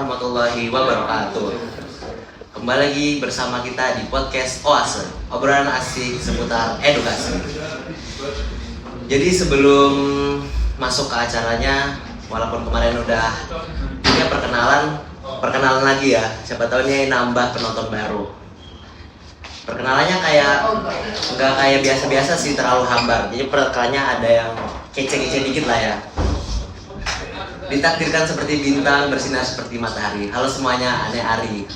warahmatullahi wabarakatuh. Kembali lagi bersama kita di podcast Oase, obrolan asik seputar edukasi. Jadi sebelum masuk ke acaranya, walaupun kemarin udah punya perkenalan lagi ya. Siapa tahu ini nambah penonton baru. Perkenalannya nggak kayak biasa-biasa sih, terlalu hambar. Jadi perkenalannya ada yang kece-kece dikit lah ya. Ditakdirkan seperti bintang, bersinar seperti matahari. Halo semuanya, Ane Ari.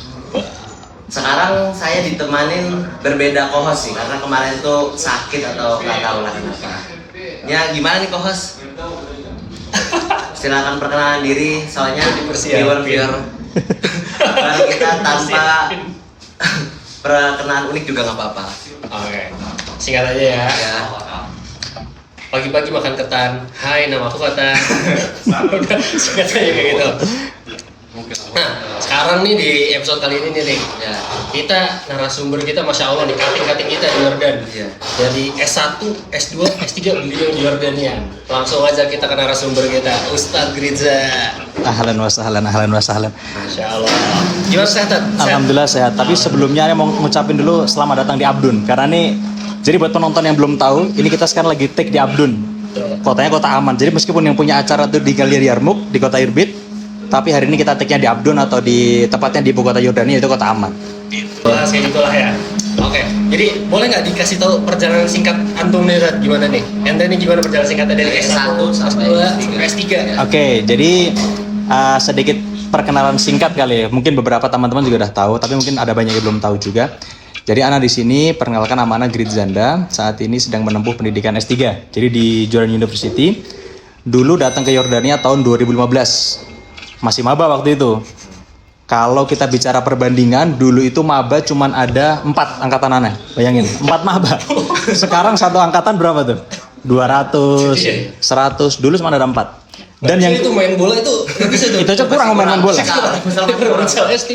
Sekarang saya ditemanin berbeda co-host sih, karena kemarin tuh sakit atau nggak tahu lah kenapa. Ya gimana nih co-host? Silakan perkenalan diri, soalnya viewer. Lalu kita tanpa perkenalan unik juga nggak apa-apa. Oke, singkat aja ya. Pagi-pagi makan ketan. Hai, nama aku Ketan. Udah, singkat aja kayak gitu. Nah, sekarang nih di episode kali ini nih, kita narasumber kita, masya Allah nih, kating-kating kita di Jordan. Dari S1, S2, S3 beliau di Jordania. Langsung aja kita ke narasumber kita, Ustadz Griza. Ahlan wa sahlan. Masya Allah. Gimana sehat? Alhamdulillah sehat. Tapi sebelumnya saya mau ngucapin dulu selamat datang di Abdun. Karena nih, jadi buat penonton yang belum tahu, ini kita sekarang lagi take di Abdun. Kotanya kota aman. Jadi meskipun yang punya acara tuh di Galeri Yarmouk, di kota Irbid, tapi hari ini kita take-nya di Abdun atau di tepatnya di ibu kota Yordania, itu kota aman. Itulah, kayak gitulah ya. Oke, jadi boleh nggak dikasih tahu perjalanan singkat antum nih, Rad? Gimana nih? Ente nih gimana perjalanan singkatnya dari S1 sampai S3? Oke, jadi sedikit perkenalan singkat kali ya. Mungkin beberapa teman-teman juga udah tahu, tapi mungkin ada banyak yang belum tahu juga. Jadi Ana di sini perkenalkan, nama Ana Gridzanda. Saat ini sedang menempuh pendidikan S3. Jadi di Jordan University. Dulu datang ke Yordania tahun 2015. Masih maba waktu itu. Kalau kita bicara perbandingan, dulu itu maba cuman ada 4 angkatan Ana. Bayangin, 4 maba. Sekarang satu angkatan berapa tuh? 200, 100. Dulu cuma ada 4. Dan yang itu main bola itu nggak bisa tuh. itu aja kurang main bola.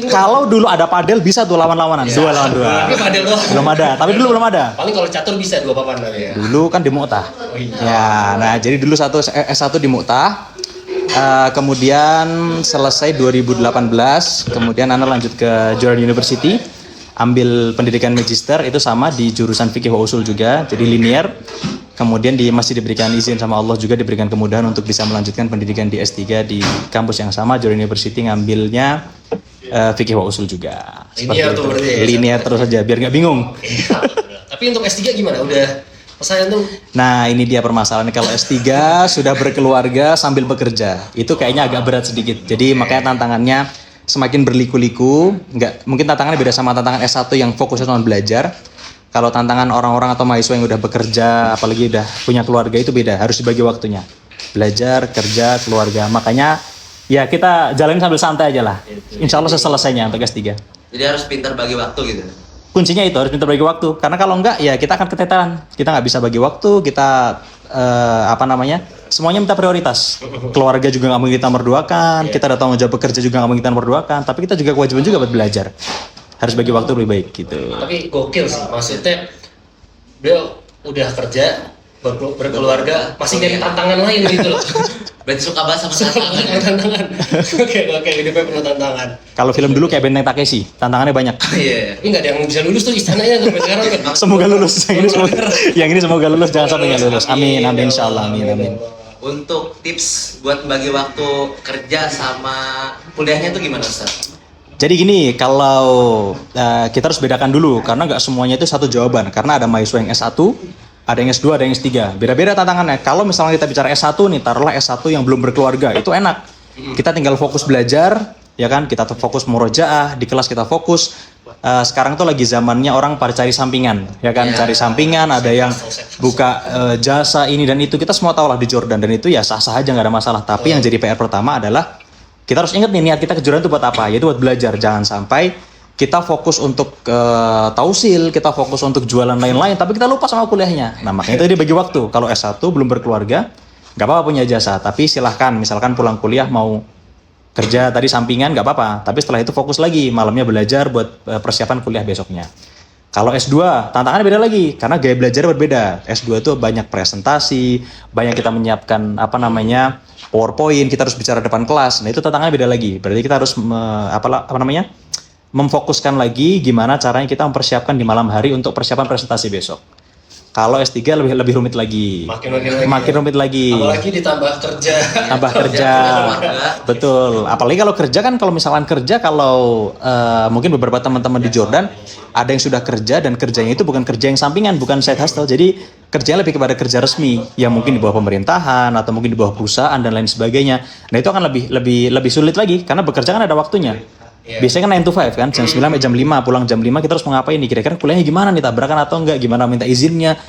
Kalau dulu ada padel bisa tuh lawan-lawanan, 2 lawan 2. Tapi padel doang. Belum ada, tapi dulu belum ada. Paling kalau catur bisa 2 papan kali ya. Dulu kan di Mu'tah. Ya, nah jadi dulu S1 di Mu'tah. Kemudian selesai 2018, kemudian Ana lanjut ke Jordan University, ambil pendidikan magister, itu sama di jurusan fikih wa usul juga, jadi linear. Kemudian masih diberikan izin sama Allah, juga diberikan kemudahan untuk bisa melanjutkan pendidikan di S3 di kampus yang sama, Jordan University, ngambilnya fikih wa usul juga. Linear tuh berarti ya? Linear terus aja, biar nggak bingung. Tapi untuk S3 gimana? Udah pesan tuh? Nah ini dia permasalahannya, kalau S3 sudah berkeluarga sambil bekerja, itu kayaknya agak berat sedikit. Jadi makanya tantangannya semakin berliku-liku. Mungkin tantangannya beda sama tantangan S1 yang fokusnya cuma belajar. Kalau tantangan orang-orang atau mahasiswa yang udah bekerja, apalagi udah punya keluarga, itu beda, harus dibagi waktunya. Belajar, kerja, keluarga. Makanya ya kita jalanin sambil santai aja lah. Insya Allah selesainya untuk S3. Jadi harus pintar bagi waktu gitu. Kuncinya itu, harus pintar bagi waktu. Karena kalau enggak ya kita akan keteteran. Kita nggak bisa bagi waktu, kita semuanya minta prioritas. Keluarga juga nggak mungkin kita merduakan, kita ada tanggung jawab bekerja juga nggak mungkin kita merduakan, tapi kita juga kewajiban juga buat belajar. Harus bagi waktu lebih baik gitu. Tapi gokil sih, maksudnya beliau udah kerja, berkeluarga, masih dari tantangan lain gitu loh. Berarti suka banget sama tantangan. Oke, hidupnya penuh tantangan. Kalau film dulu kayak Benteng Takeshi, tantangannya banyak. Iya. Tapi nggak ada yang bisa lulus tuh istananya sampai sekarang kan. Semoga lulus. Yang ini semoga lulus, jangan sampai nggak lulus. Amin, insyaallah, amin. Untuk tips buat bagi waktu kerja sama kuliahnya tuh gimana, Ustaz? Jadi gini, kalau kita harus bedakan dulu, karena nggak semuanya itu satu jawaban. Karena ada mahasiswa yang S1, ada yang S2, ada yang S3. Beda-beda tantangannya. Kalau misalnya kita bicara S1 nih, taruhlah S1 yang belum berkeluarga, itu enak. Kita tinggal fokus belajar, ya kan? Kita fokus murojaah, di kelas kita fokus. Sekarang tuh lagi zamannya orang pada cari sampingan, ya kan? Cari sampingan, ada yang buka jasa ini dan itu. Kita semua tahu lah di Jordan, dan itu ya sah-sah aja, nggak ada masalah. Tapi yang jadi PR pertama adalah kita harus ingat nih, niat kita ke Jordan itu buat apa? Yaitu buat belajar. Jangan sampai kita fokus untuk tausil, kita fokus untuk jualan lain-lain, tapi kita lupa sama kuliahnya. Nah makanya itu dia bagi waktu. Kalau S1 belum berkeluarga, nggak apa-apa punya jasa, tapi silahkan misalkan pulang kuliah mau kerja tadi sampingan nggak apa-apa. Tapi setelah itu fokus lagi, malamnya belajar buat persiapan kuliah besoknya. Kalau S2 tantangannya beda lagi karena gaya belajar berbeda. S2 itu banyak presentasi, banyak kita menyiapkan PowerPoint, kita harus bicara depan kelas. Nah, itu tantangannya beda lagi. Berarti kita harus memfokuskan lagi gimana caranya kita mempersiapkan di malam hari untuk persiapan presentasi besok. Kalau S3 lebih rumit lagi. Makin rumit lagi. Apalagi ditambah kerja. Tambah kerja. Betul. Apalagi kalau kerja kan, kalau misalkan kerja, kalau mungkin beberapa teman-teman di Jordan ada yang sudah kerja dan kerjanya itu bukan kerja yang sampingan, bukan side hustle. Jadi kerjanya lebih kepada kerja resmi yang mungkin di bawah pemerintahan atau mungkin di bawah perusahaan dan lain sebagainya. Nah, itu akan lebih sulit lagi karena bekerja kan ada waktunya. Biasanya kan 9 to 5 kan, jam 9 sampai jam 5, pulang jam 5 kita harus mau ngapain nih, kira-kira kuliahnya gimana nih, tabrakan atau enggak, gimana minta izinnya.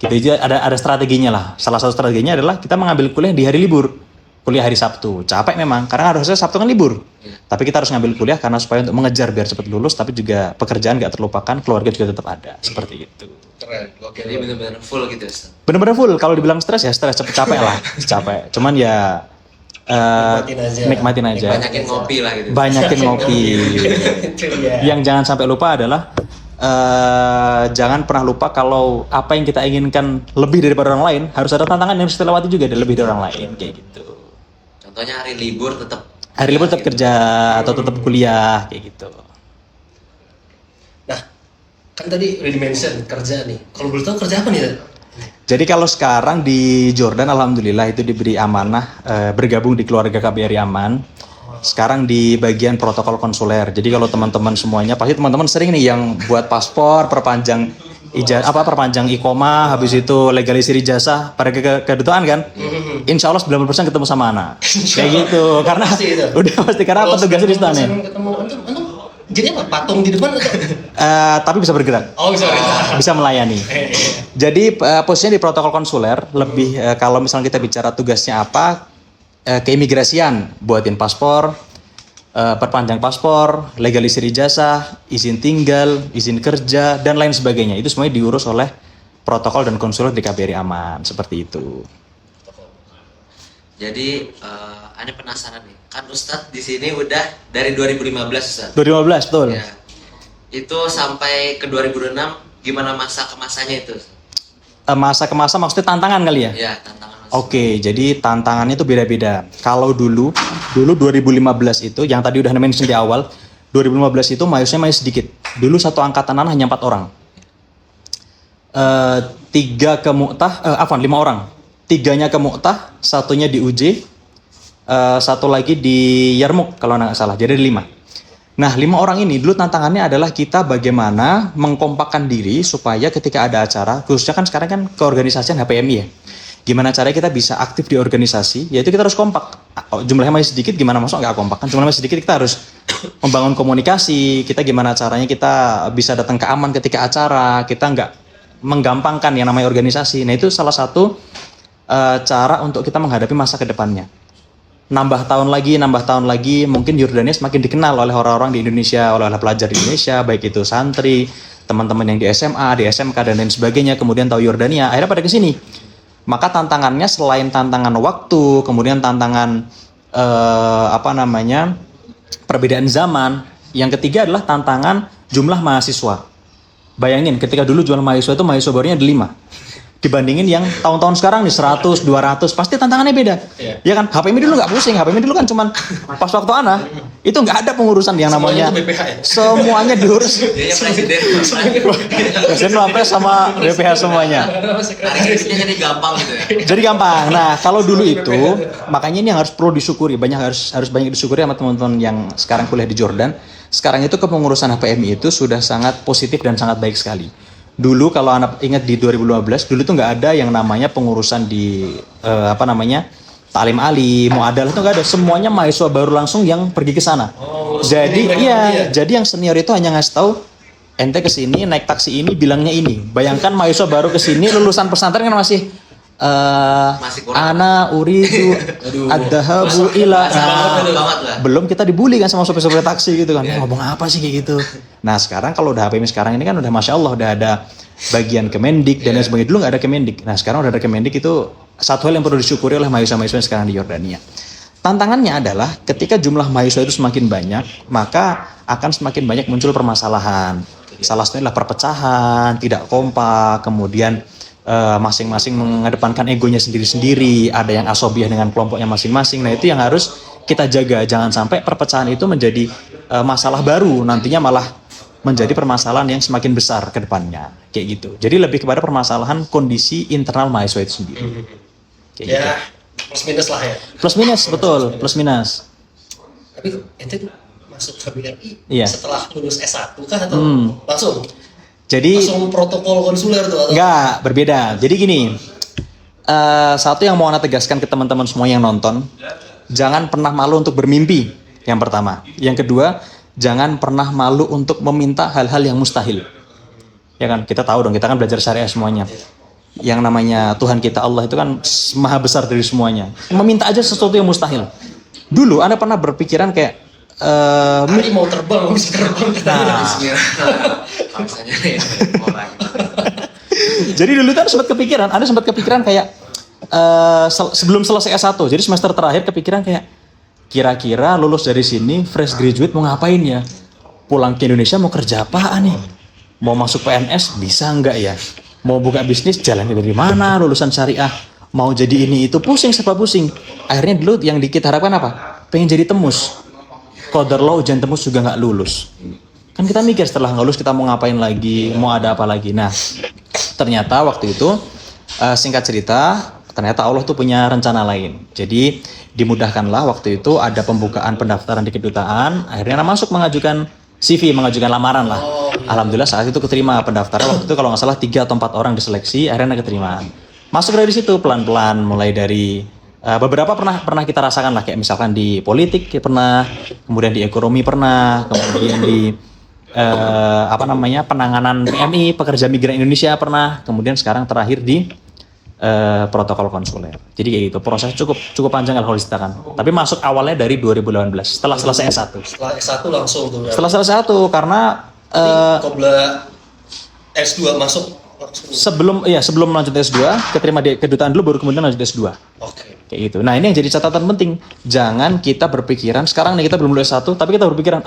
Kita aja ada strateginya lah. Salah satu strateginya adalah kita mengambil kuliah di hari libur. Kuliah hari Sabtu. Capek memang, karena harusnya Sabtu kan libur. Tapi kita harus ngambil kuliah karena supaya untuk mengejar biar cepat lulus, tapi juga pekerjaan nggak terlupakan, keluarga juga tetap ada. Seperti itu. Keren. Oke. Jadi benar-benar full gitu, Ustaz. Bener-bener full. Kalau dibilang stres ya stres, capek lah. Capek. Cuman ya nikmatin aja. Banyakin ngopi lah gitu. Banyakin ngopi. Yang jangan sampai lupa adalah jangan pernah lupa kalau apa yang kita inginkan lebih daripada orang lain, harus ada tantangan yang harus kita lewati juga dan lebih dari orang lain kayak gitu. Contohnya hari libur tetap kerja atau tetap kuliah kayak gitu. Nah, kan tadi udah di-mention kerja nih. Kalau boleh tahu kerja apa nih? Jadi kalau sekarang di Jordan alhamdulillah itu diberi amanah bergabung di keluarga KBRI Aman. Sekarang di bagian protokol konsuler. Jadi kalau teman-teman semuanya, pasti teman-teman sering nih yang buat paspor, perpanjang perpanjang iqomah, habis itu legalisir ijazah pada kedutaan kan. Insya Allah 90% ketemu sama anak. Kayak gitu. Karena udah pasti karena petugasnya di sana. Ketemu antum jadi apa? Patung di depan atau? Tapi bisa bergerak. Oh, bisa bergerak. Bisa melayani. Jadi posisinya di protokol konsuler lebih kalau misalnya kita bicara tugasnya apa, keimigrasian, buatin paspor, perpanjang paspor, legalisir ijazah, izin tinggal, izin kerja dan lain sebagainya. Itu semuanya diurus oleh protokol dan konsuler di KBRI Aman, seperti itu. Jadi Ane penasaran nih, kan Ustadz di sini udah dari 2015 Ustadz. 2015 betul. Ya. Itu sampai ke 2006 gimana masa ke masanya itu? Masa ke masa maksudnya tantangan kali ya? Iya, tantangan. Oke, jadi tantangannya itu beda-beda. Kalau dulu 2015 itu yang tadi udah mention di awal, 2015 itu mayusnya masih sedikit. Dulu satu angkatan anak hanya 4 orang. 3 ke Mu'tah, 5 orang. 3-nya ke Mu'tah, 1-nya di UJ, 1 lagi di Yarmouk kalau nggak salah. Jadi ada 5. Nah, 5 orang ini dulu tantangannya adalah kita bagaimana mengkompakkan diri supaya ketika ada acara, khususnya kan sekarang kan keorganisasian HPMI ya. Gimana caranya kita bisa aktif di organisasi, yaitu kita harus kompak. Jumlahnya masih sedikit, gimana masuk nggak kompak? Kan jumlahnya masih sedikit, kita harus membangun komunikasi, kita gimana caranya kita bisa datang ke aman ketika acara, kita nggak menggampangkan yang namanya organisasi. Nah, itu salah satu cara untuk kita menghadapi masa ke depannya. Nambah tahun lagi, mungkin Yordania semakin dikenal oleh orang-orang di Indonesia, oleh pelajar di Indonesia, baik itu santri, teman-teman yang di SMA, di SMK, dan lain sebagainya, kemudian tahu Yordania, akhirnya pada kesini. Maka tantangannya selain tantangan waktu, kemudian tantangan perbedaan zaman, yang ketiga adalah tantangan jumlah mahasiswa. Bayangin, ketika dulu jumlah mahasiswa itu mahasiswa barunya ada 5. Dibandingin yang tahun-tahun sekarang nih 100, 200, pasti tantangannya beda. Ya kan? HPMI dulu nggak pusing, HPMI dulu kan cuman pas waktu anak itu nggak ada pengurusan yang namanya BPH ya? semuanya diurus. Dia presiden. Presiden Wapres sama BPH semuanya. Hari jadi gampang gitu ya. Jadi gampang. Nah, kalau dulu itu makanya ini yang perlu disyukuri, harus banyak disyukuri sama teman-teman yang sekarang kuliah di Jordan. Sekarang itu kepengurusan HPMI itu sudah sangat positif dan sangat baik sekali. Dulu kalau anak ingat di 2015, dulu tuh nggak ada yang namanya pengurusan di Ta'lim Ali, Mu'adalah itu nggak ada. Semuanya mahasiswa baru langsung yang pergi ke sana. Jadi yang senior itu hanya ngasih tahu ente kesini naik taksi ini bilangnya ini. Bayangkan mahasiswa baru kesini lulusan pesantren kan masih ana uridu ad-dhahabu ila belum kita dibully kan sama sopir-sopir taksi gitu kan. Ngomong apa sih kayak gitu. Nah, sekarang kalau udah HPMI sekarang ini kan udah Masya Allah udah ada bagian Kemendik dan lain sebagainya. Dulu nggak ada Kemendik. Nah, sekarang udah ada Kemendik, itu satu hal yang perlu disyukuri oleh mahasiswa-mahasiswa sekarang di Yordania. Tantangannya adalah ketika jumlah mahasiswa itu semakin banyak, maka akan semakin banyak muncul permasalahan. Salah satunya adalah perpecahan, tidak kompak, kemudian masing-masing mengedepankan egonya sendiri-sendiri, ada yang asobiah dengan kelompoknya masing-masing. Nah itu yang harus kita jaga, jangan sampai perpecahan itu menjadi masalah baru, nantinya malah menjadi permasalahan yang semakin besar ke depannya, kayak gitu. Jadi lebih kepada permasalahan kondisi internal mahasiswa itu sendiri. Kayak gitu. Plus minus lah ya. Plus minus, betul, plus minus. Tapi ente tuh masuk ke BRI Iya. setelah lulus S1 kah atau langsung? Jadi Langsung protokol konsuler tuh atau? enggak, berbeda. Jadi gini, satu yang mau Ana tegaskan ke teman-teman semua yang nonton, jangan pernah malu untuk bermimpi, yang pertama. Yang kedua, jangan pernah malu untuk meminta hal-hal yang mustahil. Ya kan, kita tahu dong, kita kan belajar syariah semuanya. Yang namanya Tuhan kita Allah itu kan maha besar dari semuanya. Meminta aja sesuatu yang mustahil. Dulu Anda pernah berpikiran kayak Hari mau terbang, bisa terbang. Nah. Bangsanya nih orang. Jadi dulu kan Anda sempat kepikiran kayak sebelum selesai S1, jadi semester terakhir kepikiran kayak kira-kira lulus dari sini fresh graduate mau ngapain ya? Pulang ke Indonesia mau kerja apaan nih? Mau masuk PNS bisa nggak ya? Mau buka bisnis jalannya dari mana? Lulusan syariah mau jadi ini itu pusing serba pusing. Akhirnya dulu yang kita harapkan apa? Pengen jadi temus. Qadarullah ujian temus juga nggak lulus. Kan kita mikir setelah nggak lulus kita mau ngapain lagi? Mau ada apa lagi? Nah ternyata waktu itu singkat cerita ternyata Allah tuh punya rencana lain. Jadi dimudahkanlah waktu itu ada pembukaan pendaftaran di kedutaan. Akhirnya masuk mengajukan CV, mengajukan lamaran lah. Alhamdulillah saat itu keterima pendaftaran. Waktu itu kalau nggak salah 3 atau 4 orang diseleksi, akhirnya keterima. Masuk dari situ pelan-pelan, mulai dari beberapa pernah kita rasakan lah, kayak misalkan di politik pernah, kemudian di ekonomi pernah, kemudian di penanganan PMI, pekerja migran Indonesia pernah, kemudian sekarang terakhir di protokol konsuler. Jadi kayak gitu, proses cukup panjang kalau diceritakan. Tapi masuk awalnya dari 2018 setelah selesai S1. Setelah S1 langsung tuh. Setelah selesai S1 karena Kobra S2 masuk langsung. Sebelum lanjut S2, keterima di kedutaan dulu baru kemudian lanjut S2. Oke. Kayak gitu. Nah, ini yang jadi catatan penting. Jangan kita berpikiran sekarang nih kita belum lulus S1 tapi kita berpikiran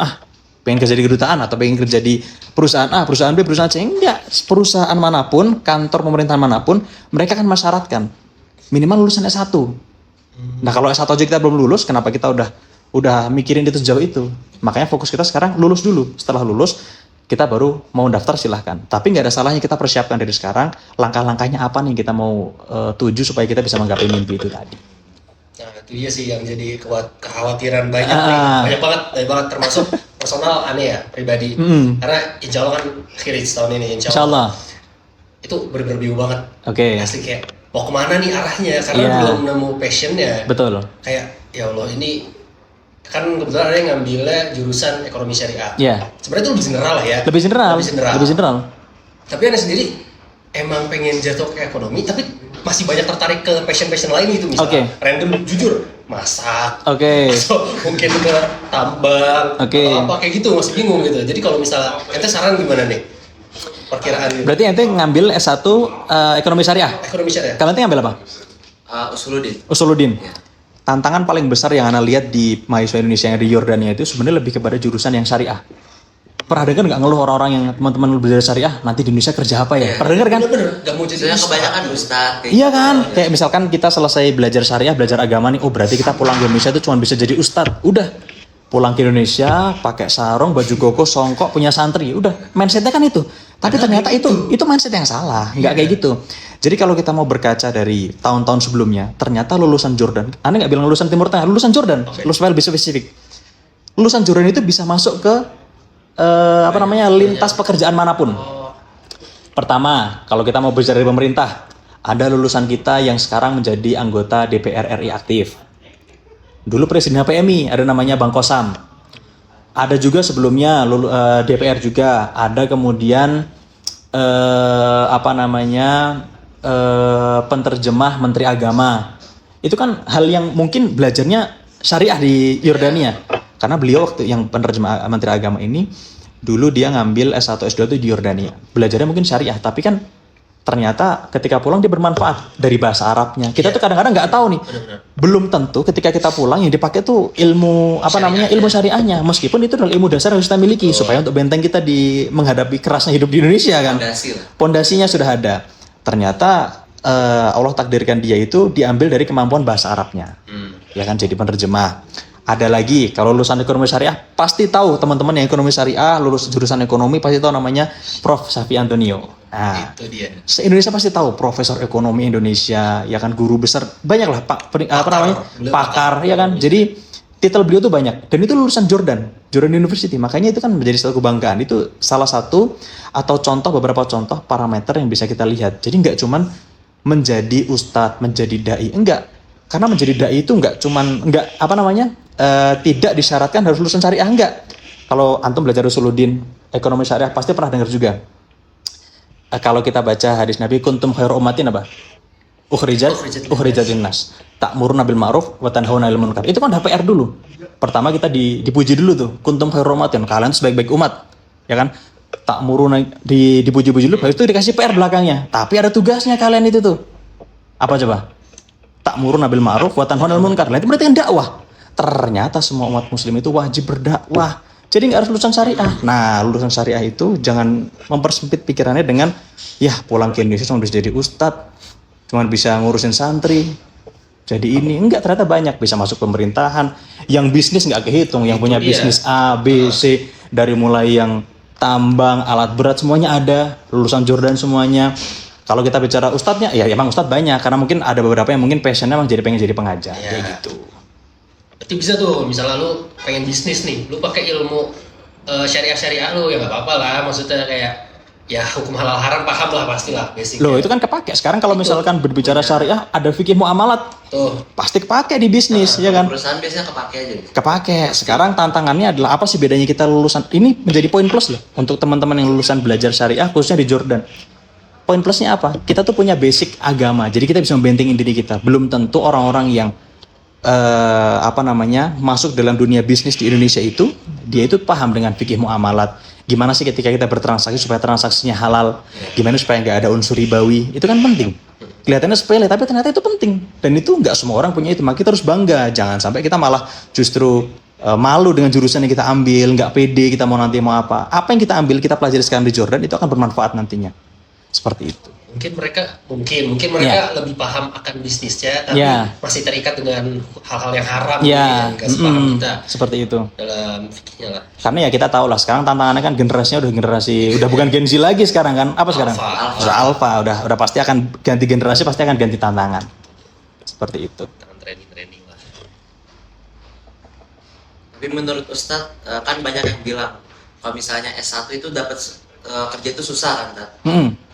pengen kerja di kedutaan atau pengen kerja di perusahaan A, perusahaan B, perusahaan C. Enggak, perusahaan manapun, kantor pemerintahan manapun, mereka kan mensyaratkan minimal lulusan S1. Nah, kalau S1 aja kita belum lulus, kenapa kita udah mikirin itu sejauh itu? Makanya fokus kita sekarang lulus dulu. Setelah lulus, kita baru mau daftar silahkan. Tapi nggak ada salahnya kita persiapkan dari sekarang langkah-langkahnya apa nih kita mau tuju supaya kita bisa menggapai mimpi itu tadi. Nah itu dia sih yang jadi kekhawatiran banyak nih. Banyak banget termasuk personal aneh ya pribadi. Karena insya Allah kan akhir tahun ini insya Allah. Itu bener-bener banget. Oke. Asli kayak mau kemana nih arahnya karena belum nemu passionnya. Betul. Kayak ya Allah ini kan kebetulan ada yang ngambilnya jurusan ekonomi syariah. Iya. Sebenarnya itu lebih general lah ya. Lebih general. Tapi aneh sendiri emang pengen jatuh ke ekonomi tapi masih banyak tertarik ke passion lain gitu misalnya. Random jujur masak. Atau mungkin ke tambang. Atau apa kayak gitu masih bingung gitu. Jadi kalau misalnya ente saran gimana nih? Perkiraan gitu. Berarti ente ngambil S1 ekonomi syariah. Ekonomi syariah. Kalian ente ngambil apa? Usuluddin. Tantangan paling besar yang Ana lihat di mahasiswa Indonesia yang di Yordania itu sebenarnya lebih kepada jurusan yang syariah. Pernah dengar nggak ngeluh orang-orang yang teman-teman belajar syariah nanti di Indonesia kerja apa ya? Pernah dengar kan? Bener-bener gak mau jadi kebanyakan ustaz. Iya kan? Kayak misalkan kita selesai belajar syariah, belajar agama nih, berarti kita pulang ke Indonesia itu cuma bisa jadi ustadz. Udah. Pulang ke Indonesia pakai sarung, baju koko, songkok, punya santri. Udah. Mindsetnya kan itu. Tapi ternyata itu mindset yang salah. Nggak kayak gitu. Jadi kalau kita mau berkaca dari tahun-tahun sebelumnya, ternyata lulusan Jordan, Anda nggak bilang lulusan Timur Tengah, lulusan Jordan, supaya lebih spesifik. Lulusan Jordan itu bisa masuk ke lintas pekerjaan manapun. Pertama, kalau kita mau bicara dari pemerintah, ada lulusan kita yang sekarang menjadi anggota DPR RI aktif. Dulu presiden PMI, ada namanya Bang Kosam. Ada juga sebelumnya DPR juga, ada kemudian penterjemah Menteri Agama. Itu kan hal yang mungkin belajarnya syariah di Yordania. Karena beliau waktu yang penerjemah Menteri Agama ini, dulu dia ngambil S1, S2 itu di Yordania. Belajarnya mungkin syariah, tapi kan ternyata ketika pulang dia bermanfaat dari bahasa Arabnya. Kita tuh kadang-kadang nggak tahu nih. Benar-benar. Belum tentu ketika kita pulang yang dipakai tuh ilmu ilmu syariahnya. Meskipun itu adalah ilmu dasar yang kita miliki supaya untuk benteng kita di menghadapi kerasnya hidup di Indonesia kan. Fondasi lah. Pondasinya sudah ada. Ternyata Allah takdirkan dia itu diambil dari kemampuan bahasa Arabnya. Ya kan, jadi penerjemah. Ada lagi, kalau lulusan ekonomi syariah pasti tahu, teman-teman yang ekonomi syariah lulus jurusan ekonomi pasti tahu namanya Prof. Safi Antonio. Nah, Itu dia. se-Indonesia pasti tahu Profesor Ekonomi Indonesia, ya kan, guru besar, banyak lah pakar, ya kan. Jadi titel beliau tuh banyak, dan itu lulusan Jordan University, makanya itu kan menjadi satu kebanggaan. Itu salah satu atau beberapa contoh parameter yang bisa kita lihat. Jadi nggak cuman menjadi ustadz, menjadi dai, enggak. Karena menjadi dai itu nggak cuman tidak disyaratkan harus lulusan syariah, enggak. Kalau antum belajar Usuluddin ekonomi syariah pasti pernah dengar juga. Kalau kita baca hadis Nabi, kuntum khairu ummatin apa? Ukhrijat linnas. Ta'muruna bil ma'ruf wa tanhauna 'anil munkar. Itu kan udah PR dulu. Pertama kita dipuji dulu tuh, kuntum khairu ummatin, kalian itu sebaik-baik umat. Ya kan? Ta'muruna dipuji-puji dulu, habis itu dikasih PR belakangnya. Tapi ada tugasnya kalian itu tuh. Apa coba? Ta'muruna bil ma'ruf wa tanhauna 'anil munkar. Itu berarti kan dakwah. Ternyata semua umat muslim itu wajib berdakwah. Jadi nggak harus lulusan syariah. Nah, lulusan syariah itu jangan mempersempit pikirannya dengan, ya pulang ke Indonesia cuma bisa jadi ustadz, cuma bisa ngurusin santri. Jadi ini, enggak, ternyata banyak bisa masuk pemerintahan. Yang bisnis nggak kehitung, yang punya bisnis A, B, C, dari mulai yang tambang, alat berat semuanya ada, lulusan Jordan semuanya. Kalau kita bicara ustadznya, ya emang ustadz banyak, karena mungkin ada beberapa yang mungkin passionnya emang pengen jadi pengajar, kayak gitu. Berarti bisa tuh, misalnya lu pengen bisnis nih, lu pakai ilmu syariah lu, ya nggak apa-apa lah. Maksudnya kayak, ya hukum halal haram paham lah pastilah, basic. Loh, itu kan kepake. Sekarang kalau misalkan berbicara syariah, ada fikih muamalat. Tuh. Pasti kepake di bisnis, ya kan? Perusahaan biasanya kepake aja. Kepake. Sekarang tantangannya adalah apa sih bedanya kita lulusan? Ini menjadi poin plus loh untuk teman-teman yang lulusan belajar syariah, khususnya di Jordan. Poin plusnya apa? Kita tuh punya basic agama, jadi kita bisa membentengin diri kita. Belum tentu orang-orang yang masuk dalam dunia bisnis di Indonesia itu, dia itu paham dengan fikih muamalat. Gimana sih ketika kita bertransaksi supaya transaksinya halal? Gimana supaya nggak ada unsur ribawi? Itu kan penting. Kelihatannya sepele, tapi ternyata itu penting. Dan itu nggak semua orang punya itu. Maka kita harus bangga. Jangan sampai kita malah justru malu dengan jurusan yang kita ambil, nggak pede kita mau apa. Apa yang kita ambil, kita pelajari sekarang di Jordan, itu akan bermanfaat nantinya. Seperti itu. Mungkin mereka lebih paham akan bisnisnya, tapi masih terikat dengan hal-hal yang haram yang nggak sepaham kita. Seperti itu. Dalam fikihnya lah. Karena ya kita tahu lah sekarang tantangannya kan generasinya udah bukan Gen Z lagi sekarang kan. Apa sekarang? Alpha. Udah pasti akan ganti generasi, pasti akan ganti tantangan. Seperti itu. Training lah. Tapi menurut Ustadz, kan banyak yang bilang kalau misalnya S1 itu dapat kerja itu susah kan, Tat?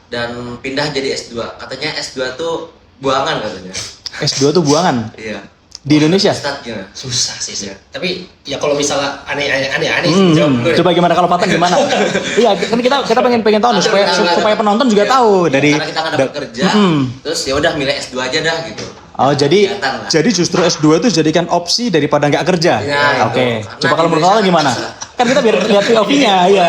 Dan pindah jadi S2. Katanya S2 tuh buangan katanya. S2 tuh buangan? Iya. Di Indonesia? Ustadz gimana? Susah sih. Tapi ya kalau misalnya aneh jawab dulu. Coba gimana kalau Patan gimana? Iya, kan kita pengen tahu nih supaya penonton juga tahu dari karena kita nggak dapat kerja, terus ya udah milih S2 aja dah gitu. Oh, jadi justru S2 itu jadikan opsi daripada nggak kerja. Ya, Oke. Coba kalau menurut kalian gimana? Kan kita biar lihat POV-nya ya.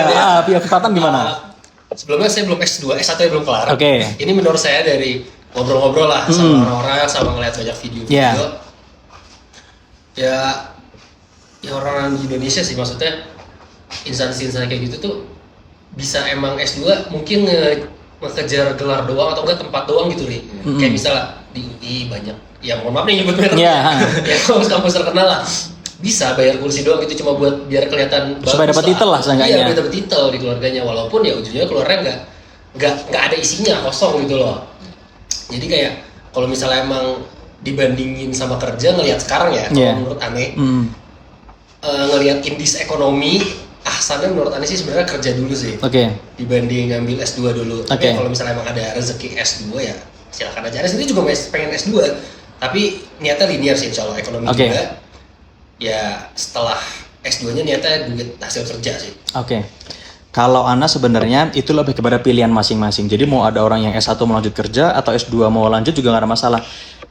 POV Patan gimana? Sebelumnya saya belum S2, S1 ya belum kelar. Oke. Ini menurut saya dari ngobrol-ngobrol lah sama orang-orang, sama ngeliat banyak video-video. Ya orang di Indonesia sih, maksudnya instansi kayak gitu tuh bisa emang S2 mungkin ngekejar gelar doang atau enggak tempat doang gitu nih. Kayak misalnya di UI banyak, ya mohon maaf nih nyebut merek. Ya kampus terkenal lah. Bisa bayar kursi doang gitu cuma buat biar kelihatan bagus supaya dapat titel lah seenggaknya. Iya, dapat titel di keluarganya, walaupun ya ujungnya keluarnya nggak ada isinya, kosong gitu loh. Jadi kayak kalau misalnya emang dibandingin sama kerja ngelihat sekarang ya, kalau menurut Ane ngelihat indeks ekonomi, ahsannya menurut Ane sih sebenarnya kerja dulu sih. Dibanding ngambil S2 dulu. Tapi kalau misalnya emang ada rezeki S2 ya silakan aja. Ane sendiri juga pengen S2, tapi niatnya linear sih, insya Allah ekonomi juga. Ya setelah S2-nya niatnya duit hasil kerja sih. Kalau Ana sebenarnya itu lebih kepada pilihan masing-masing. Jadi mau ada orang yang S1 mau lanjut kerja atau S2 mau lanjut juga nggak ada masalah.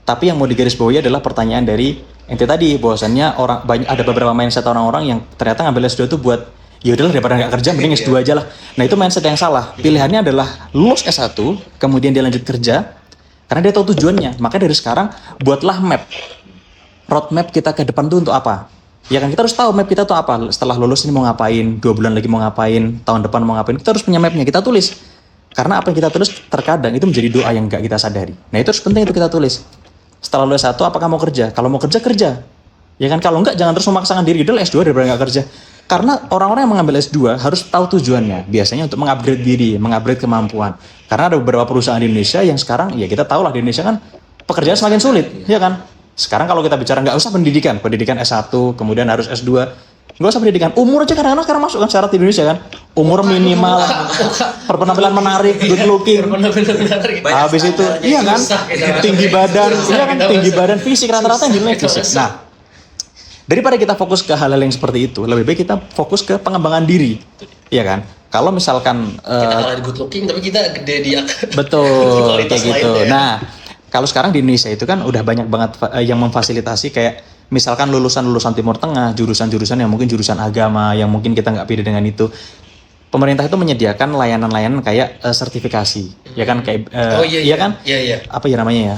Tapi yang mau digarisbawahi adalah pertanyaan dari ente tadi, bahwasannya ada beberapa mindset orang-orang yang ternyata ngambil S2 itu buat ya udahlah daripada nggak kerja mending S2 aja lah. Nah itu mindset yang salah. Pilihannya adalah lulus S1 kemudian dia lanjut kerja karena dia tahu tujuannya. Makanya dari sekarang buatlah roadmap kita ke depan tuh untuk apa. Ya kan kita harus tahu map kita tuh apa. Setelah lulus ini mau ngapain, 2 bulan lagi mau ngapain, tahun depan mau ngapain. Kita harus punya mapnya, kita tulis. Karena apa yang kita tulis terkadang itu menjadi doa yang nggak kita sadari. Nah itu harus penting itu kita tulis. Setelah lulus S1 apakah mau kerja? Kalau mau kerja, kerja. Ya kan kalau enggak jangan terus memaksakan diri. Udah S2 daripada nggak kerja. Karena orang-orang yang mengambil S2 harus tahu tujuannya. Biasanya untuk mengupgrade diri, mengupgrade kemampuan. Karena ada beberapa perusahaan di Indonesia yang sekarang, ya kita tahu lah di Indonesia kan pekerjaan semakin sulit, ya kan? Sekarang kalau kita bicara nggak usah pendidikan S1, kemudian harus S2. Nggak usah pendidikan. Umur aja kadang-kadang sekarang masuk kan syarat di Indonesia kan. Umur minimal, berpenampilan menarik, good looking. Habis itu, iya kan? Tinggi badan, iya kan? Tinggi badan, fisik rata-rata yang dinilai fisik. Nah, daripada kita fokus ke hal-hal yang seperti itu, lebih baik kita fokus ke pengembangan diri, iya kan? Kalau misalkan kita kalah di good looking, tapi kita gede di betul kayak gitu. Ya. Nah, kalau sekarang di Indonesia itu kan udah banyak banget yang memfasilitasi kayak misalkan lulusan Timur Tengah, jurusan-jurusan yang mungkin jurusan agama, yang mungkin kita nggak pede dengan itu. Pemerintah itu menyediakan layanan-layanan kayak sertifikasi, ya kan kayak iya kan? Iya. Apa ya namanya ya?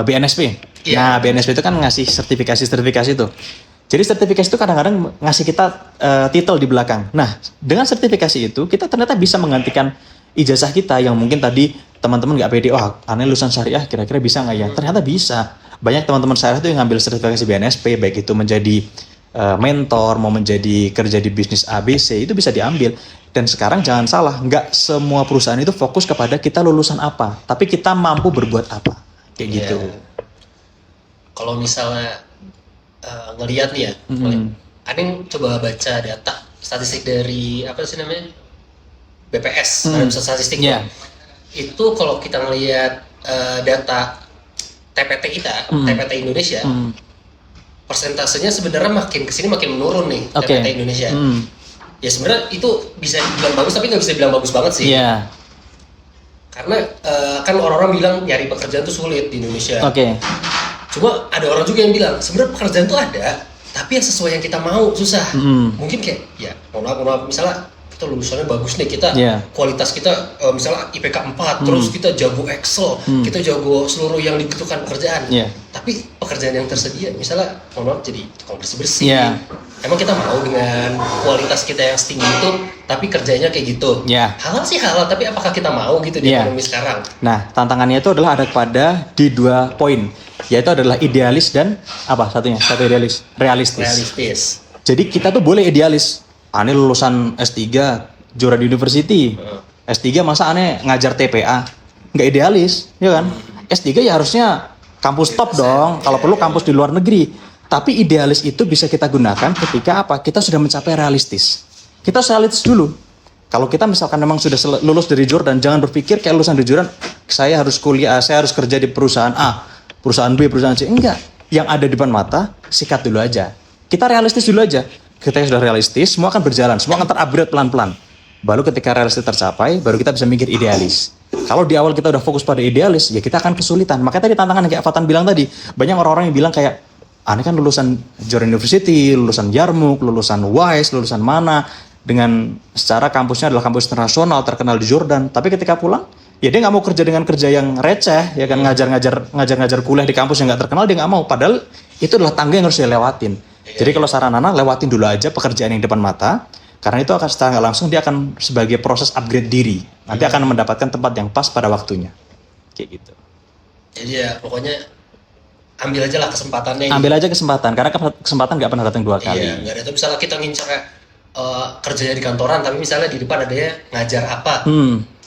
BNSP. Iya. Nah, BNSP itu kan ngasih sertifikasi itu. Jadi sertifikasi itu kadang-kadang ngasih kita titel di belakang. Nah, dengan sertifikasi itu kita ternyata bisa menggantikan ijazah kita yang mungkin tadi teman-teman nggak pede, aneh lulusan syariah kira-kira bisa nggak ya? Ternyata bisa. Banyak teman-teman syariah itu yang ngambil sertifikasi BNSP, baik itu menjadi mentor, mau menjadi kerja di bisnis ABC, itu bisa diambil. Dan sekarang jangan salah, nggak semua perusahaan itu fokus kepada kita lulusan apa, tapi kita mampu berbuat apa, kayak gitu. Kalau misalnya ngelihat nih ya, Aning coba baca data statistik dari apa sih namanya BPS, pusat statistik. Itu kalau kita ngelihat data TPT kita, TPT Indonesia, persentasenya sebenarnya makin kesini makin menurun nih. TPT Indonesia. Ya sebenarnya itu bisa dibilang bagus, tapi nggak bisa dibilang bagus banget sih. Karena kan orang-orang bilang nyari pekerjaan tuh sulit di Indonesia. Cuma ada orang juga yang bilang sebenarnya pekerjaan tuh ada, tapi yang sesuai yang kita mau susah. Mungkin kayak ya mohon maaf misalnya kita lulusannya bagus nih, kita kualitas kita misalnya IPK 4, terus kita jago Excel, kita jago seluruh yang dibutuhkan pekerjaan. Tapi pekerjaan yang tersedia misalnya mohon maaf jadi tukang bersih-bersih. Emang kita mau dengan kualitas kita yang setinggi itu, tapi kerjanya kayak gitu. Halal sih halal, tapi apakah kita mau gitu di ekonomi sekarang? Nah, tantangannya itu adalah ada pada di 2 poin, yaitu adalah idealis dan apa satunya? Satu idealis, realistis. Jadi kita tuh boleh idealis. Aneh lulusan S3 juara di university. S3 masa aneh ngajar TPA? Nggak idealis, ya kan? S3 ya harusnya kampus top dong, kalau perlu kampus di luar negeri. Tapi idealis itu bisa kita gunakan ketika apa? Kita sudah mencapai realistis. Kita harus realistis dulu. Kalau kita misalkan memang sudah lulus dari Jordan, jangan berpikir kayak lulusan dari Jordan, saya harus kuliah, saya harus kerja di perusahaan A, perusahaan B, perusahaan C. Enggak. Yang ada di depan mata, sikat dulu aja. Kita realistis dulu aja. Ketika sudah realistis, semua akan berjalan, semua akan terupgrade pelan-pelan. Baru ketika realistis tercapai, baru kita bisa mikir idealis. Kalau di awal kita udah fokus pada idealis, ya kita akan kesulitan. Makanya tadi tantangan yang kayak Fatan bilang tadi, banyak orang-orang yang bilang kayak, aneh kan lulusan Jordan University, lulusan Yarmouk, lulusan WISE, lulusan mana, dengan secara kampusnya adalah kampus internasional, terkenal di Jordan. Tapi ketika pulang, ya dia nggak mau kerja dengan kerja yang receh, ya kan ngajar-ngajar kuliah di kampus yang nggak terkenal, dia nggak mau. Padahal itu adalah tangga yang harus dia lewatin. Jadi kalau saran anak, lewatin dulu aja pekerjaan yang depan mata, karena itu akan secara nggak langsung dia akan sebagai proses upgrade diri. Nanti akan mendapatkan tempat yang pas pada waktunya. Kayak gitu. Jadi ya pokoknya ambil aja lah kesempatannya. Ambil aja kesempatan, karena kesempatan nggak pernah datang 2 kali. Iya, nggak ada. Itu misalnya kita ngincar kerjanya di kantoran, tapi misalnya di depan ada ngajar apa.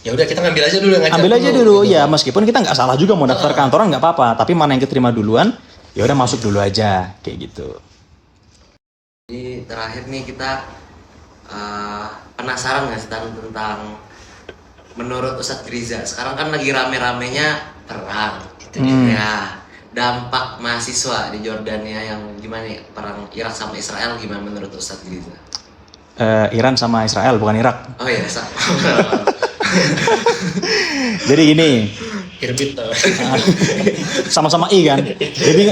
Ya udah kita ngambil aja dulu yang ngajar. Ambil aja dulu, gitu. Ya meskipun kita nggak salah juga mau daftar kantoran nggak apa-apa, tapi mana yang keterima duluan, ya udah masuk dulu aja, kayak gitu. Jadi terakhir nih kita penasaran nggak sih tentang menurut Ustadz Riza, sekarang kan lagi rame-ramenya perang gitu ya, dampak mahasiswa di Jordania yang gimana nih, perang Irak sama Israel gimana menurut Ustadz Riza? Iran sama Israel bukan Irak. Oh iya, Jadi gini, Irbit tau. Sama-sama I kan. Jadi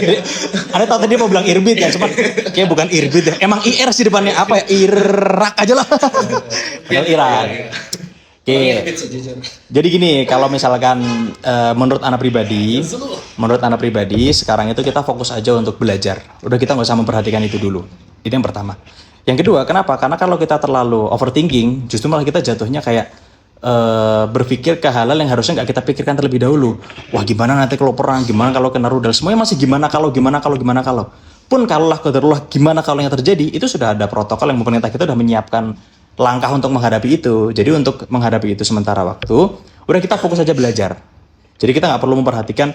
ada tahu tadi mau bilang Irbit kan, cuma kayak bukan Irbit ya. Emang IR sih depannya apa ya? Irak aja lah. Padahal Irak. Oke. Irbit sih jujur. Jadi gini, kalau misalkan menurut anak pribadi, sekarang itu kita fokus aja untuk belajar. Udah kita nggak usah memperhatikan itu dulu. Itu yang pertama. Yang kedua, kenapa? Karena kalau kita terlalu overthinking, justru malah kita jatuhnya kayak berpikir ke hal-hal yang harusnya nggak kita pikirkan terlebih dahulu. Wah, gimana nanti kalau perang? Gimana kalau kena rudal? Semuanya masih gimana kalau. Pun kalaulah qadarullah gimana kalau yang terjadi, itu sudah ada protokol yang pemerintah kita sudah menyiapkan langkah untuk menghadapi itu. Jadi untuk menghadapi itu sementara waktu, udah kita fokus aja belajar. Jadi kita nggak perlu memperhatikan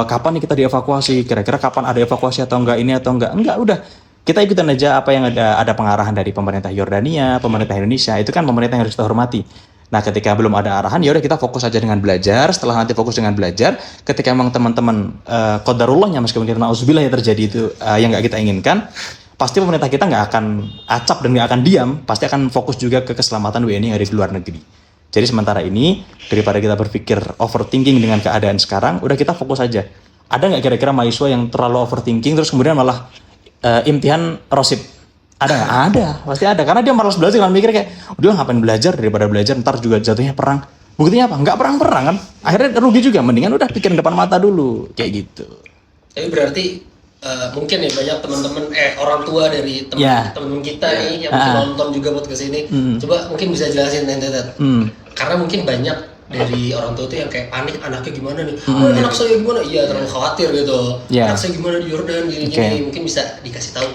kapan nih kita dievakuasi, kira-kira kapan ada evakuasi atau enggak, ini atau enggak, udah kita ikutin aja apa yang ada pengarahan dari pemerintah Yordania, pemerintah Indonesia, itu kan pemerintah yang harus kita hormati. Nah, ketika belum ada arahan, ya udah kita fokus aja dengan belajar. Setelah nanti fokus dengan belajar, ketika memang teman-teman qadarullahnya meskipun kita nauzubillah ya terjadi itu yang nggak kita inginkan, pasti pemerintah kita nggak akan acap dan nggak akan diam, pasti akan fokus juga ke keselamatan WNI yang ada di luar negeri. Jadi sementara ini, daripada kita berpikir overthinking dengan keadaan sekarang, udah kita fokus aja. Ada nggak kira-kira mahasiswa yang terlalu overthinking terus kemudian malah imtihan rosip? Ada nggak? Ada, pasti ada. Karena dia malas belajar, kan mikir kayak, udah ngapain belajar, daripada belajar ntar juga jatuhnya perang. Buktinya apa? Nggak perang-perang kan? Akhirnya rugi juga, mendingan udah pikirin depan mata dulu, kayak gitu. Tapi berarti mungkin ya banyak teman-teman orang tua dari teman-teman kita nih yang mungkin nonton juga buat kesini. Coba mungkin bisa jelasin Tetet. Karena mungkin banyak dari orang tua tuh yang kayak panik, anaknya gimana nih? Anak saya gimana? Iya, terlalu khawatir gitu. Anak saya gimana di Yordan gini-gini. Mungkin bisa dikasih tahu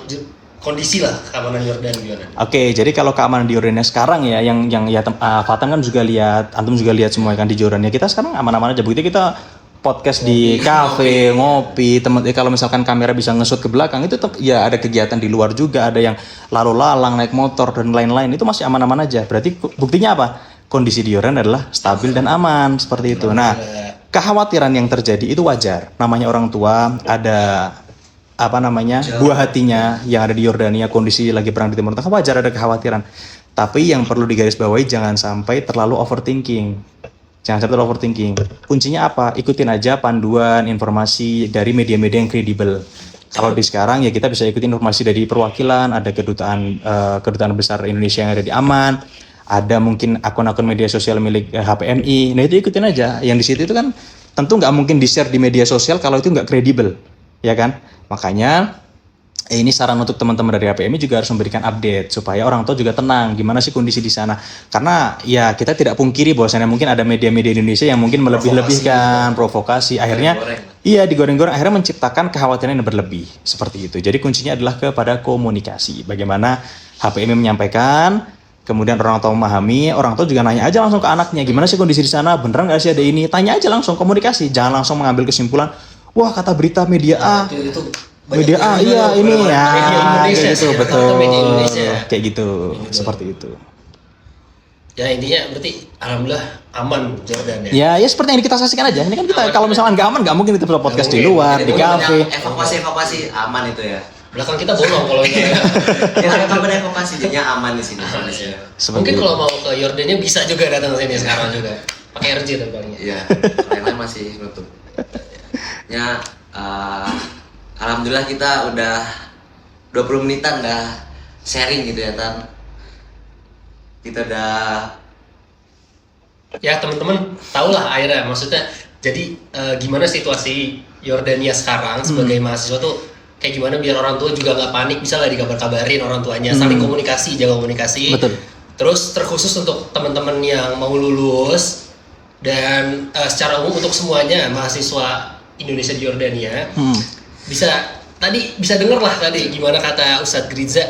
kondisi lah keamanan Yordan gimana. Oke, jadi kalau keamanan di Yordania sekarang ya, yang ya Fatan kan juga lihat, antum juga lihat semua kan di Yordania. Kita sekarang aman-aman aja. Begitu kita podcast di kafe, ngopi, kalau misalkan kamera bisa nge-shoot ke belakang, itu ya ada kegiatan di luar juga, ada yang lalu lalang, naik motor dan lain-lain, itu masih aman-aman aja. Berarti buktinya apa? Kondisi di Yordan adalah stabil dan aman, seperti itu. Nah, kekhawatiran yang terjadi itu wajar. Namanya orang tua, ada buah hatinya yang ada di Yordania, kondisi lagi perang di Timur Tengah, wajar ada kekhawatiran. Tapi yang perlu digarisbawahi, jangan sampai terlalu overthinking. Kuncinya apa? Ikutin aja panduan informasi dari media-media yang kredibel. Kalau di sekarang ya kita bisa ikutin informasi dari perwakilan, ada kedutaan besar Indonesia yang ada di Amman, ada mungkin akun-akun media sosial milik HPMI. Nah itu ikutin aja. Yang di situ itu kan tentu nggak mungkin di-share di media sosial kalau itu nggak kredibel, ya kan? Makanya ini saran untuk teman-teman dari HPMI juga harus memberikan update supaya orang tua juga tenang gimana sih kondisi di sana. Karena ya kita tidak pungkiri bahwasannya mungkin ada media-media Indonesia yang mungkin melebih-lebihkan, provokasi, akhirnya digoreng-goreng, akhirnya menciptakan kekhawatiran yang berlebih seperti itu. Jadi kuncinya adalah kepada komunikasi. Bagaimana HPMI menyampaikan, kemudian orang tua memahami, orang tua juga nanya aja langsung ke anaknya, gimana sih kondisi di sana, beneran nggak sih ada ini, tanya aja langsung, komunikasi, jangan langsung mengambil kesimpulan, wah kata berita media A. Media A, iya ini ya, kayak gitu, betul, kayak gitu, seperti itu. Ya intinya berarti alhamdulillah aman Jordan ya. Ya seperti yang kita saksikan aja. Ini kan kita kalau misalkan nggak aman, nggak mungkin kita podcast di luar, di kafe. Evakuasi aman itu ya. Belakang kita bolong kalau ini. Ya kapan evakuasi jadinya aman di sini. Mungkin kalau mau ke Yordania bisa juga datang ke sini sekarang juga. Pakai RJ tapi palingnya. Iya, lain-lain masih nutup. Ya, alhamdulillah kita udah 20 menitan udah sharing gitu ya Tan. Kita udah ya teman-teman tahulah akhirnya maksudnya jadi gimana situasi Yordania sekarang sebagai mahasiswa tuh kayak gimana biar orang tua juga nggak panik, bisa lah dikabar-kabarin orang tuanya, saling komunikasi, jaga komunikasi. Betul. Terus terkhusus untuk teman-teman yang mau lulus dan secara umum untuk semuanya mahasiswa Indonesia di Yordania bisa denger lah tadi gimana kata Ustadz Griza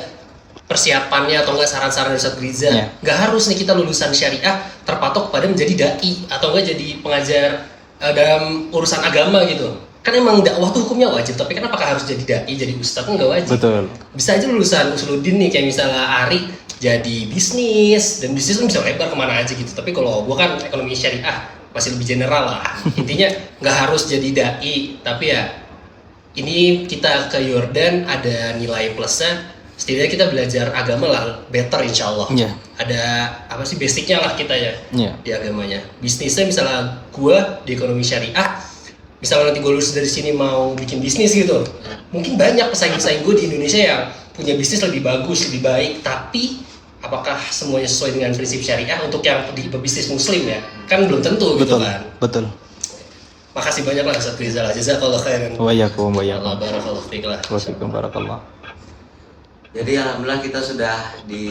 persiapannya atau enggak saran-saran Ustadz Griza. Nggak harus nih kita lulusan syariah terpatok pada menjadi dai atau enggak jadi pengajar dalam urusan agama gitu. Kan emang dakwah tuh hukumnya wajib, tapi kan apakah harus jadi dai, jadi ustadz kan nggak wajib. Betul. Bisa aja lulusan Usuluddin nih kayak misalnya Ari jadi bisnis, dan bisnis kan bisa lebar kemana aja gitu. Tapi kalau gua kan ekonomi syariah masih lebih general lah. Intinya nggak harus jadi dai, tapi ya ini kita ke Yordan ada nilai plusnya setidaknya kita belajar agama lah better insya Allah. Iya. Ada apa sih basicnya lah kita ya Iya. di agamanya. Bisnisnya misalnya gue di ekonomi syariah, misalnya nanti gue lulus dari sini mau bikin bisnis gitu, mungkin banyak pesaing-pesaing gue di Indonesia yang punya bisnis lebih bagus, lebih baik, tapi apakah semuanya sesuai dengan prinsip syariah untuk yang di bisnis muslim ya? Kan belum tentu gitu Betul. kan. Betul. Makasih banyak lah Ustaz Rizal, jazakallah khairan. Wa iyyakum wa iyyakum. Allah barakallahu fiik lah. Wa fiikum barakallah. Jadi alhamdulillah kita sudah di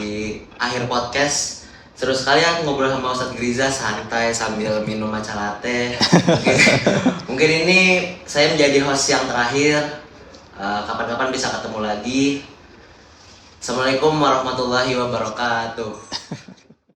akhir podcast. Seru sekali ya ngobrol sama Ustadz Griza santai sambil minum matcha latte. Mungkin ini saya menjadi host yang terakhir. Kapan-kapan bisa ketemu lagi. Assalamualaikum warahmatullahi wabarakatuh.